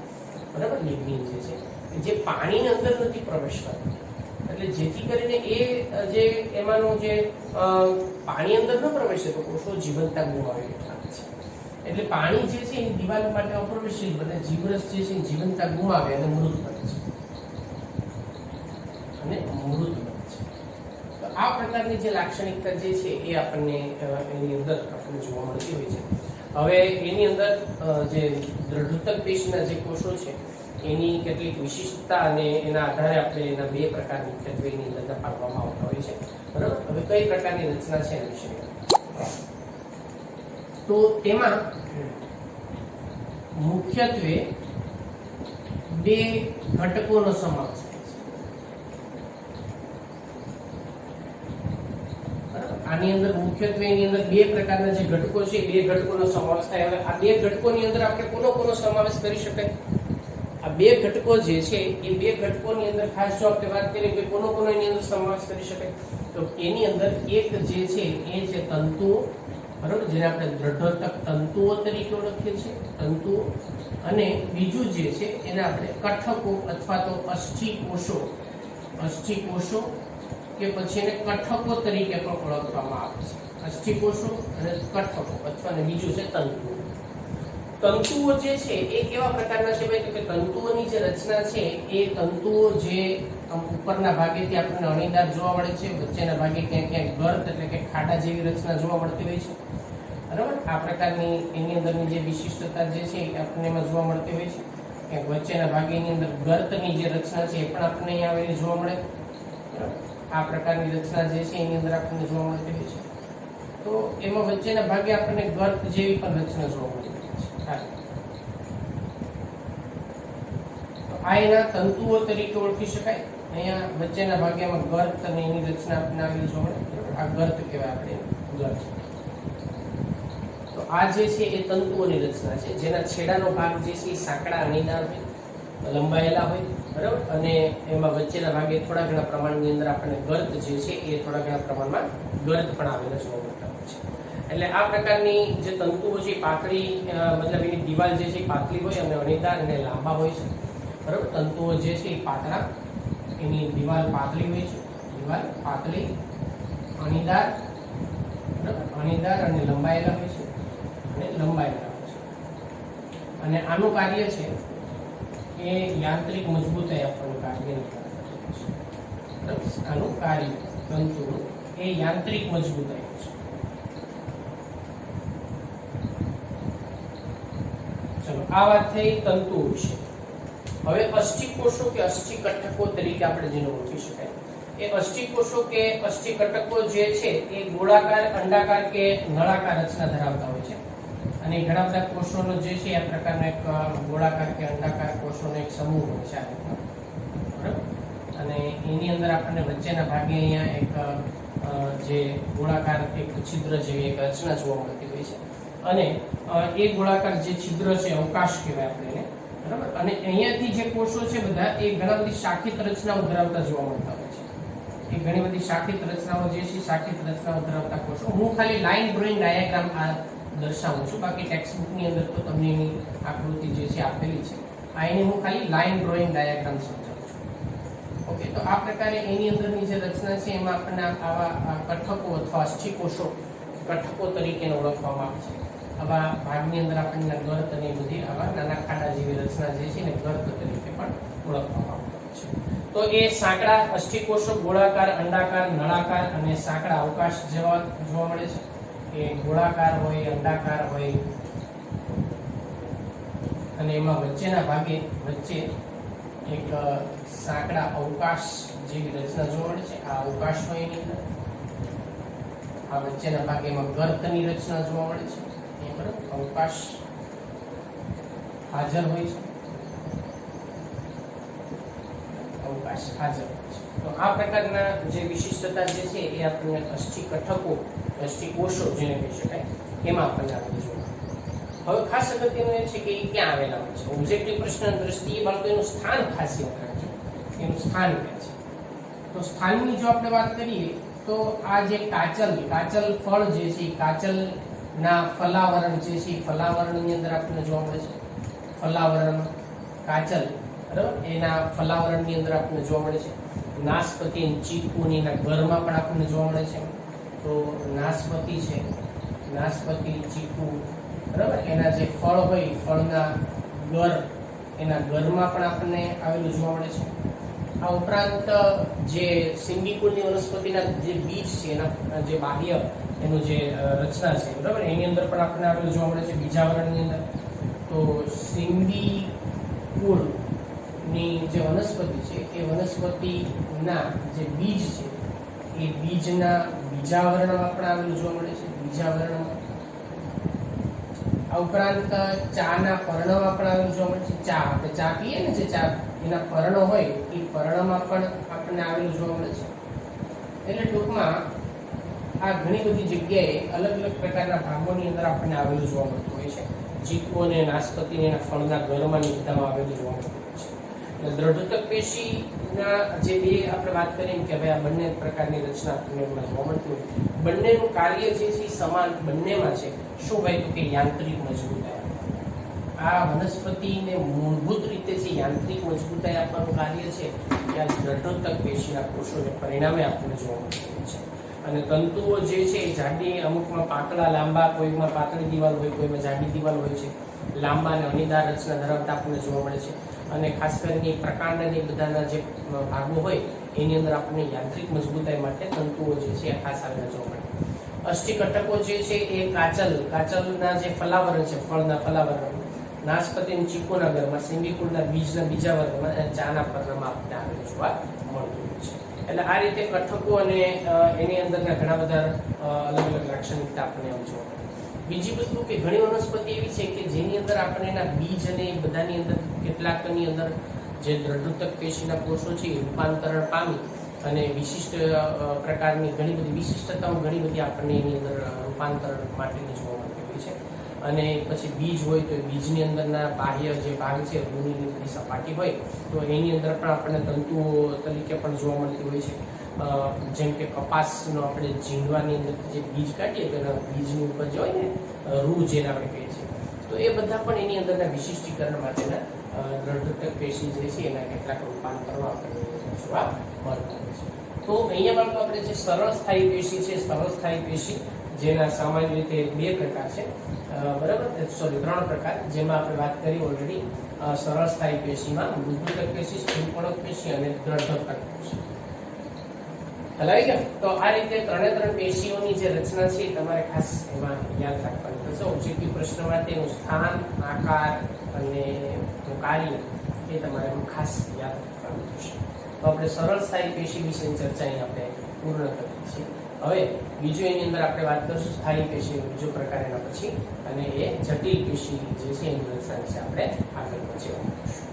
બરાબર, લિગ્નિન જે છે જે પાણીની અંદર નથી પ્રવેશતા. એટલે જેથી કરીને એ જે એમાંનું જે પાણી અંદર ન પ્રવેશે તો કોષો જીવંતતા ગુમાવી નાખે છે. એટલે પાણી જે છે એ દિવાલ માટે અપ્રવેશીલ બને, જીવરસ જે છે જીવંતતા ગુમાવે અને મૃત બને છે. તો આ પ્રકારની જે લાક્ષણિકતા જે છે એ આપણને એની અંદર આપણને જોવા મળતી હોય છે. હવે એની અંદર જે દ્રઢોત્તક પેશીના જે કોષો છે એની કેટલીક વિશિષ્ટતા અને એના આધારે આપણે એના બે પ્રકાર મુખ્યત્વે એની અંદર પાડવામાં આવતા હોય છે, બરાબર. હવે કઈ પ્રકારની રચના છે એના વિશે તો તેમાં મુખ્યત્વે બે ઘટકોનો સમાવેશ થાય છે. આની અંદર મુખ્યત્વે એની અંદર બે પ્રકારના જે ઘટકો છે બે ઘટકોનો સમાવેશ થાય. હવે આ બે ઘટકોની અંદર આપણે કોનો સમાવેશ કરી શકાય? આ બે ઘટકો જે છે એ બે ઘટકોની અંદર ખાસ જો આપણે વાત કરીએ કે કોનો એની અંદર સમાવેશ કરી શકાય તો એની અંદર એક જે છે એ છે તંતુઓ, બરાબર, જેને આપણે દ્રઢોતક તંતુઓ તરીકે ઓળખીએ છીએ, તંતુઓ. અને બીજું જે છે એને આપણે કઠકો અથવા તો અસ્થિકોષો કે પછી એને કઠકો તરીકે પણ ઓળખવામાં આવે છે. અસ્થિકોષો અને કઠકો અથવા ને બીજું છે તંતુઓ. તંતુઓ જે છે એ કેવા પ્રકારના છે ભાઈ? તો કે તંતુઓની જે રચના છે એ તંતુઓ જે ઉપરના ભાગેથી આપણને અણીદાર જોવા મળે છે, વચ્ચેના ભાગે ક્યાંક ગર્ત એટલે કે ખાડા જેવી રચના જોવા મળતી હોય છે, બરાબર. આ પ્રકારની એની અંદરની જે વિશિષ્ટતા જે છે એ આપણને એમાં જોવા મળતી હોય છે. ક્યાંક વચ્ચેના ભાગેની અંદર ગર્તની જે રચના છે એ પણ આપણને અહીંયા આવેલી જોવા મળે, બરાબર. આ પ્રકારની રચના જે છે એની અંદર આપણને જોવા મળતી હોય છે. તો એમાં વચ્ચેના ભાગે આપણને ગર્ત જેવી પણ રચના જોવા મળતી હોય છે. આ એના તંતુઓ તરીકે ઓળખી શકાય. અહીંયા વચ્ચેના ભાગમાં ગર્ત અને એની રચના આપણને આવેલી જોવા મળે. આ ગર્ત કહેવાય આપણે, ગર્ત. તો આ જે છે એ તંતુઓની રચના છે જેના છેડાનો ભાગ જે છે એ સાંકડા અણીદાર હોય, લંબાયેલા હોય, બરાબર. અને એમાં વચ્ચેના ભાગે થોડા ઘણા પ્રમાણની અંદર આપણને ગર્ત જે છે એ થોડા ઘણા પ્રમાણમાં ગર્ત પણ આવેલા જોવા મળતા હોય છે. એટલે આ પ્રકારની જે તંતુઓ છે પાતળી, મતલબ એની દિવાલ જે છે એ પાતળી હોય અને અણીદાર અને લાંબા હોય છે, બરાબર. તંતુઓ જે છે એ પાતળા, એની દિવાલ પાતળી હોય છે, દિવાલ પાતળી, અણીદાર, બરાબર, અણીદાર અને લંબાયેલા હોય છે, અને લંબાયેલા હોય છે. અને આનું કાર્ય છે એ યાંત્રિક મજબૂતાઈ આપવાનું કાર્ય છે. આનું કાર્ય તંતુનું એ યાંત્રિક મજબૂતાઈ છે. ચલો, આ વાત થઈ તંતુઓ વિશે. હવે અસ્થિકોષો કે અસ્થિકટકો તરીકે આપણે જેને ઓળખી શકાય એ અસ્થિકોષો કે અસ્થિકટકો જે છે એ ગોળાકાર, અંડાકાર કે નળાકાર રચના ધરાવતા હોય છે. અને ઘણા બધા કોષોનો જે છે આ પ્રકારનો એક ગોળાકાર કે અંડાકાર કોષોનો એક સમૂહ હોય છે, બરાબર. અને એની અંદર આપણને વચ્ચેના ભાગે અહીંયા એક જે ગોળાકાર એક છિદ્ર જેવી એક રચના જોવા મળતી હોય છે. અને એ ગોળાકાર જે છિદ્ર છે અવકાશ કહેવાય આપણે એને, બરાબર. અને અહીંયાથી જે કોષો છે બધા એ ઘણા બધી શાખિત રચનાઓ ધરાવતા જોવા મળતા હોય છે. એ ઘણી બધી શાખિત રચનાઓ જે છે શાખિત રચનાઓ ધરાવતા કોષો. હું ખાલી લાઈન ડ્રોઈંગ ડાયાગ્રામ આ દર્શાવું છું, બાકી ટેક્સ્ટ બુકની અંદર તો તમને એની આકૃતિ જે છે આપેલી છે. આ એની હું ખાલી લાઈન ડ્રોઈંગ ડાયાગ્રામ સમજાવું છું. ઓકે, તો આ પ્રકારે એની અંદરની જે રચના છે એમાં આપણને આવા કઠકો અથવા અસ્થિકોષો કઠકો તરીકે ઓળખવામાં આવે છે. આવા ભાગની અંદર આપણને ગર્ત અને બધી આવા નાના ખાડા જેવી રચના જે છે ને ગર્ત તરીકે પણ ઓળખવામાં આવે છે. તો એ સાંકડા અસ્થિકોષો ગોળાકાર, અંડાકાર, નળાકાર અને સાંકડા અવકાશ જેવા જોવા મળે છે. એ ગોળાકાર હોય, અંડાકાર હોય અને એમાં વચ્ચેના ભાગે વચ્ચે એક સાંકડા અવકાશ જેવી રચના જોવા મળે છે. આ અવકાશ હોય એની અંદર આ વચ્ચેના ભાગેમાં ગર્તની રચના જોવા મળે છે. અવકાશ હાજર હોય છે, અવકાશ હાજર હોય છે. તો આ પ્રકારના જે વિશિષ્ટતા જે છે એ આપણને અસ્થિકટકો, અસ્થિકોષો જેને કહી શકાય એમાં આપણને આવેલી જોવા. હવે ખાસ અગત્યનું એ છે કે એ ક્યાં આવેલા હોય છે. ઓબ્જેક્ટિવ પ્રશ્ન દ્રષ્ટિએ બાળકો એનું સ્થાન ખાસ યાદ રાખજો, એનું સ્થાન ક્યાં છે. તો સ્થાનની જો આપણે વાત કરીએ તો આ જે કાચલ ફળ જે છે કાચલ ના ફલાવરણ જે છે ફલાવરણની અંદર આપણને જોવા મળે છે. ફલાવરણ કાચલ, બરાબર, એના ફલાવરણની અંદર આપણને જોવા મળે છે. નાશપતિ, ચીકુની એના ઘરમાં પણ આપણને જોવા મળે છે. તો નાશપતિ છે, નાશપતિ, ચીકુ, બરાબર, એના જે ફળ હોય ફળના ગર, એના ઘરમાં પણ આપણને આવેલું જોવા મળે છે. આ ઉપરાંત જે સિંબીકુળની વનસ્પતિના જે બીજ છે એના જે બાહ્ય એનું જે રચના છે, બરાબર, એની અંદર પણ આપણને આવેલું જોવા મળે છે બીજાવરણની અંદર. તો સિંબીકુળ ની જે વનસ્પતિ છે એ વનસ્પતિના જે બીજ છે એ બીજના બીજા વર્ણમાં પણ આવેલું જોવા મળે છે, બીજા વર્ણમાં. આ ઉપરાંત ચાના પર્ણમાં પણ આવેલું જોવા મળે છે. ચા, આપણે ચા પીએ ને, જે ચા એના પર્ણ હોય એ પર્ણમાં પણ આપણને આવેલું જોવા મળે છે. એટલે ટૂંકમાં આ ઘણી બધી જગ્યાએ અલગ અલગ પ્રકારના ભાગોની અંદર આપણને આવેલું જોવા મળતું હોય છે. ચીકુ અને નાશપતિ એના ફળના ગળમાં બધામાં આવેલું જોવા મળતું હોય છે. એટલે દ્રઢોતક પેશીના જે બે આપણે વાત કરીએ કે ભાઈ આ બંને પ્રકારની રચના આપણને એમાં જોવા મળતી હોય, બંનેનું કાર્ય જે છે એ સમાન બંનેમાં છે. શું ભાઈ? તો કે યાંત્રિક મજબૂતાઈ. આ વનસ્પતિને મૂળભૂત રીતે જે યાંત્રિક મજબૂતાઈ આપવાનું કાર્ય છે એ આ દ્રઢોતક પેશીના કોષોને પરિણામે આપણને જોવા મળતું હોય છે. અને તંતુઓ જે છે એ જાડી, અમુકમાં પાતળા લાંબા, કોઈમાં પાતળી દિવાલ હોય, કોઈમાં જાડી દિવાલ હોય છે. લાંબા અને અણીદાર રચના ધરાવતા આપણને જોવા મળે છે. અને ખાસ કરીને પ્રકાંડની બધાના જે ભાગો હોય એની અંદર આપણને યાંત્રિક મજબૂતાઈ માટે તંતુઓ જે છે એ ખાસ આવેલા જોવા મળે. અષ્ટિકટકો જે છે એ કાચલના જે ફલાવરણ છે, ફળના ફલાવરણ, નાશપતિ અને ચીકુના ગરમાં, સિંબીકુળના બીજના બીજા વર્ગમાં અને ચાના પર્ણમાં આપણને આવેલું જોવા મળતું હોય છે. એટલે આ રીતે કટકો અને એની અંદરના ઘણા બધા અલગ અલગ લાક્ષણિકતા આપણને આમ જોવા મળે. બીજી વસ્તુ કે ઘણી વનસ્પતિ એવી છે કે જેની અંદર આપણે એના બીજ અને બધાની અંદર કેટલાકની અંદર જે દ્રઢોતક પેશીના કોષો છે એ રૂપાંતરણ પામી અને વિશિષ્ટ પ્રકારની ઘણી બધી વિશિષ્ટતાઓ ઘણી બધી આપણને એની અંદર રૂપાંતરણ માટેની જોવા મળતી હોય છે. અને પછી બીજ હોય તો બીજની અંદરના બાહ્ય જે ભાગ છે, રૂની સપાટી હોય તો એની અંદર પણ આપણને તંતુઓ તરીકે પણ જોવા મળતી હોય છે. જેમ કે કપાસનો આપણે ઝીંડવાની અંદર જે બીજ કાઢીએ તો એના બીજની ઉપર જે હોય ને રૂ જેને આપણે કહીએ છીએ, તો એ બધા પણ એની અંદરના વિશિષ્ટીકરણ માટેના દ્રઢોતક પેશી જે છે એના કેટલાક રૂપાંતરો આપણને જોવા મળતા હોય છે. તો અહીંયા બાળકો આપણે જે સરળ સ્થાયી પેશી છે, સરળ સ્થાયી પેશી જેના સામાન્ય રીતે બે પ્રકાર છે, બરાબર, સોરી 3 પ્રકાર, જેમાં આપણે વાત કરી ઓલરેડી. સરળ સ્થાયી પેશીમાં મૃદુતક પેશી, સ્થૂળપણક પેશી અને દ્રઢોતક પેશી. હલાવી ગયા? તો આ રીતે 3 પેશીઓની જે રચના છે તમારે ખાસ એમાં યાદ રાખવાની થશે. ઓબ્જેક્ટિવ પ્રશ્નમાં તેનું સ્થાન, આકાર અને કાર્ય એ તમારે ખાસ યાદ રાખવાનું થશે. તો આપણે સરળ સ્થાયી પેશી વિશેની ચર્ચા અહીં આપણે પૂર્ણ કરીએ છીએ. હવે બીજું એની અંદર આપણે વાત કરીશું સ્થાયી પેશીનો બીજો પ્રકાર એના પછી, અને એ જટિલ પેશી જે છે એની રચના વિશે આપણે આગળ પછી વાત કરીશું.